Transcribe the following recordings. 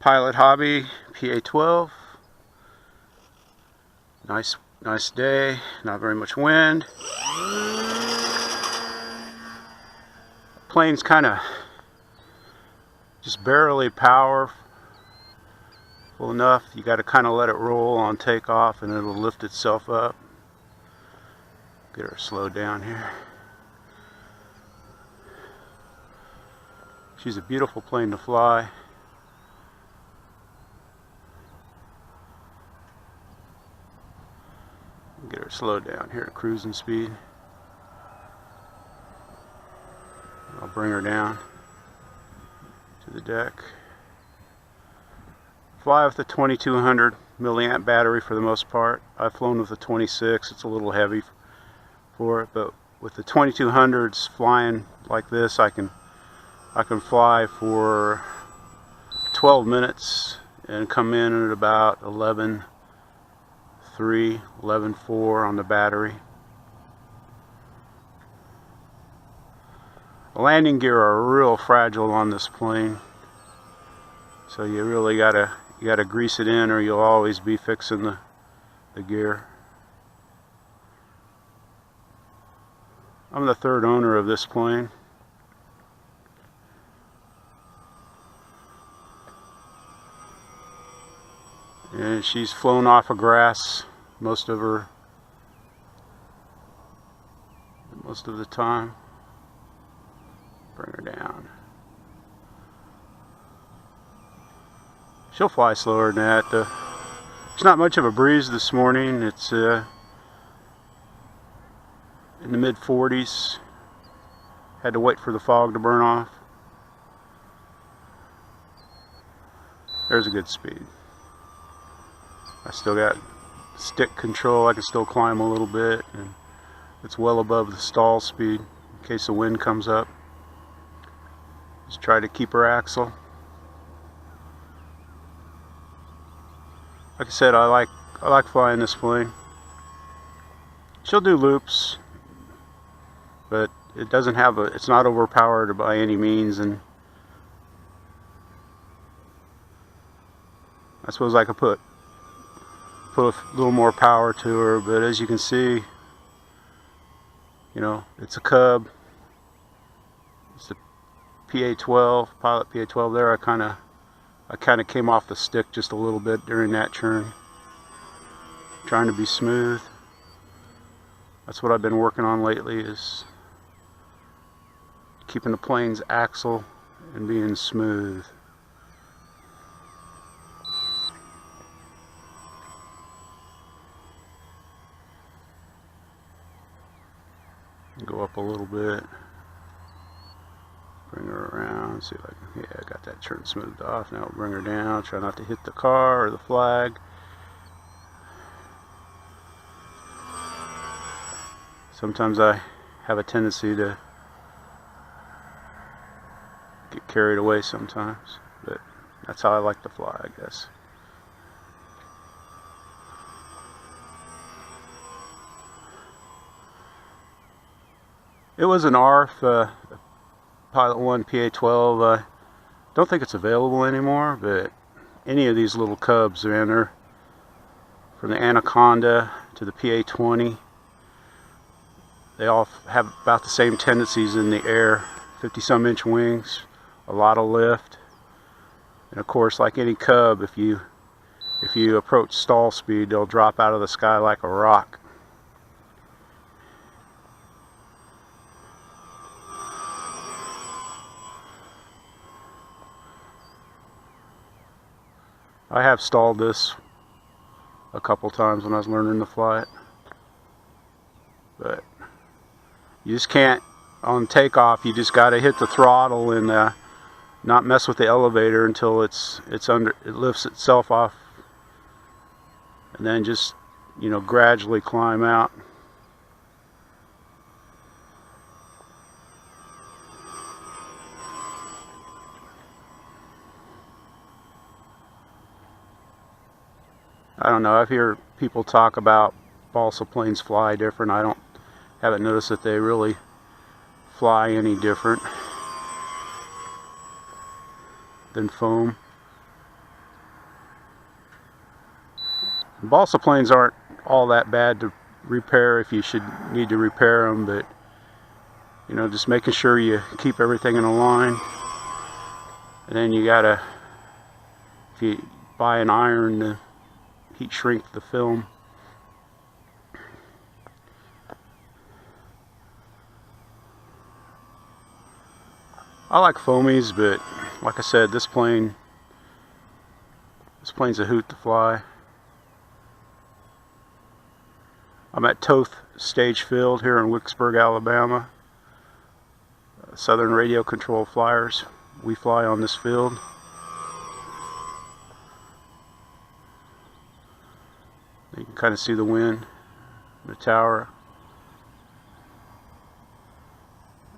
Pilot hobby, PA12. Nice day, not very much wind. Plane's kind of just barely powerful enough. You got to kind of let it roll on takeoff and it'll lift itself up. Get her slowed down here. She's a beautiful plane to fly. Get her slowed down here at cruising speed. I'll bring her down to the deck. Fly with the 2200 milliamp battery for the most part. I've flown with the 26. It's a little heavy for it, but with the 2200s flying like this, I can fly for 12 minutes and come in at about 11.3, 11.4 on the battery. The landing gear are real fragile on this plane, so you really gotta grease it in, or you'll always be fixing the gear. I'm the third owner of this plane. And she's flown off of grass most of the time. Bring her down. She'll fly slower than that. There's not much of a breeze this morning. It's in the mid 40s. Had to wait for the fog to burn off. There's a good speed. I still got stick control. I can still climb a little bit, and it's well above the stall speed in case the wind comes up. Just try to keep her axle. Like I said, I like flying this plane. She'll do loops, but it doesn't have it's not overpowered by any means, and I suppose I could put a little more power to her, but as you can see, you know, it's a Cub. It's the PA12, Pilot PA12 there. I kind of came off the stick just a little bit during that turn, trying to be smooth. That's what I've been working on lately, is keeping the plane's axle and being smooth. Go up a little bit, bring her around, see if I can, yeah, I got that turn smoothed off. Now we'll bring her down, try not to hit the car or the flag. Sometimes I have a tendency to get carried away sometimes, but that's how I like to fly, I guess. It was an ARF, Pilot-1 PA12. I don't think it's available anymore, but any of these little Cubs are in there, from the Anaconda to the PA20. They all have about the same tendencies in the air. 50-some inch wings, a lot of lift, and of course, like any Cub, if you approach stall speed, they'll drop out of the sky like a rock. I have stalled this a couple times when I was learning to fly it, but you just can't, on takeoff, you just got to hit the throttle and not mess with the elevator until it lifts itself off, and then just, you know, gradually climb out. I don't know, I've heard people talk about balsa planes fly different. I haven't noticed that they really fly any different than foam. Balsa planes aren't all that bad to repair if you should need to repair them, but you know, just making sure you keep everything in a line. And then you gotta, if you buy an iron to heat shrink the film. I like foamies, but like I said, this plane's a hoot to fly. I'm at Toth Stage Field here in Wicksburg, Alabama. Southern Radio Control Flyers. We fly on this field. You can kind of see the wind, the tower.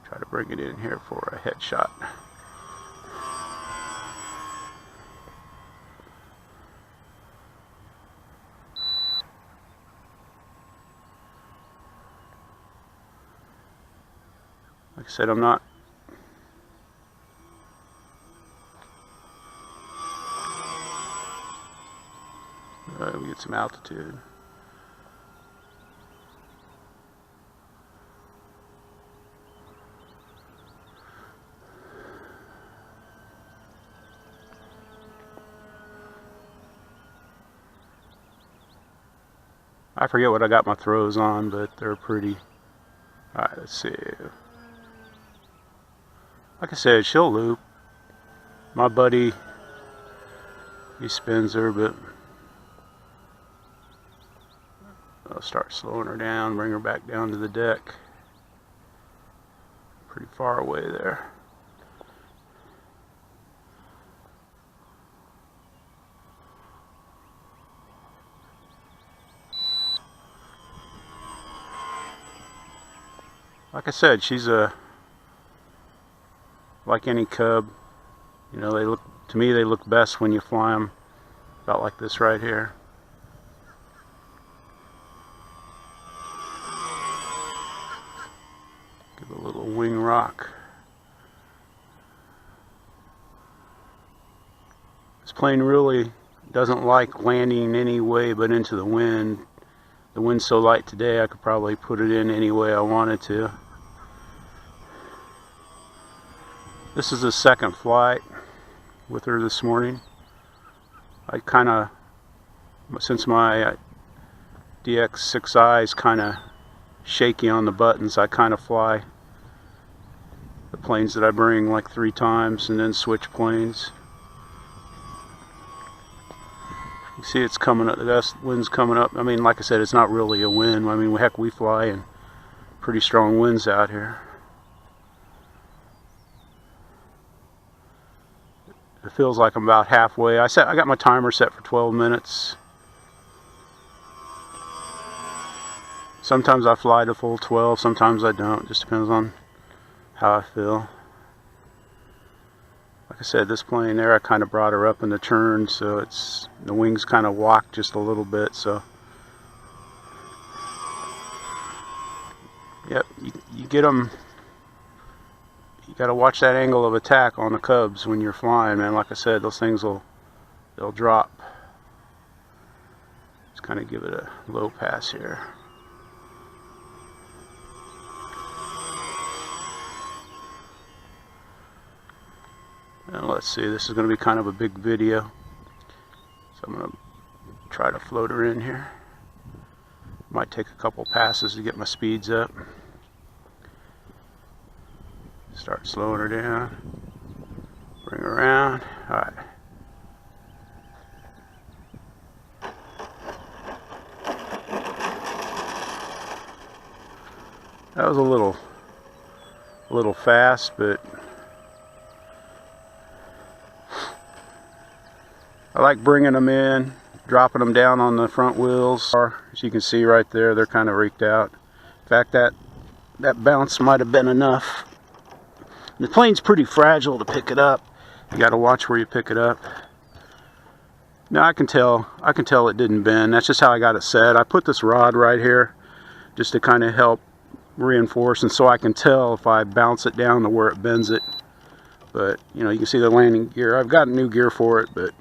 Try to bring it in here for a headshot. Like I said, I'm not we get some altitude. I forget what I got my throws on, but they're pretty. Alright, let's see. Like I said, she'll loop. My buddy, he spins her, but I'll start slowing her down, bring her back down to the deck. Pretty far away there. Like I said, she's like any cub. You know, they look, to me, they look best when you fly them about like this right here. Give a little wing rock. This plane really doesn't like landing any way but into the wind. The wind's so light today, I could probably put it in any way I wanted to. This is the second flight with her this morning. I kind of, since my DX6i is kind of shaky on the buttons, I kind of fly the planes that I bring like 3 times and then switch planes. You see it's coming up, the wind's coming up. I mean, like I said, it's not really a wind. I mean, heck, we fly in pretty strong winds out here. It feels like I'm about halfway. I got my timer set for 12 minutes. Sometimes I fly to full 12, sometimes I don't. Just depends on how I feel. Like I said, this plane there, I kind of brought her up in the turn, so it's the wings kind of walk just a little bit. So, yep, you get them. You got to watch that angle of attack on the cubs when you're flying, man. Like I said, those things they'll drop. Just kind of give it a low pass here. And let's see, this is going to be kind of a big video, so I'm going to try to float her in here. Might take a couple passes to get my speeds up. Start slowing her down, bring her around. Alright. That was a little fast, but I like bringing them in, dropping them down on the front wheels. As you can see right there, they're kind of reeked out. In fact, that bounce might have been enough. The plane's pretty fragile to pick it up. You got to watch where you pick it up. Now I can tell it didn't bend. That's just how I got it set. I put this rod right here just to kind of help reinforce, and so I can tell if I bounce it down to where it bends it. But you know, you can see the landing gear. I've got new gear for it, but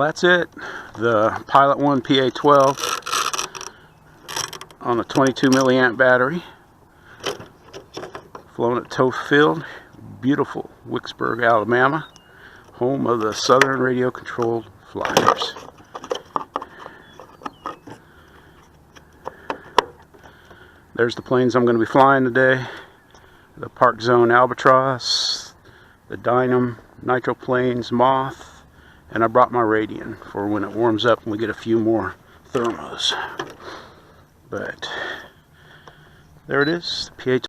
Well, that's it. The Pilot-1 PA12 on a 22 milliamp battery. Flown at Toth Field, beautiful Wicksburg, Alabama, home of the Southern Radio Controlled Flyers. There's the planes I'm going to be flying today. The Park Zone Albatross, the Dynam Nitro Planes Moth, and I brought my Radian for when it warms up and we get a few more thermos. But there it is, the PA12.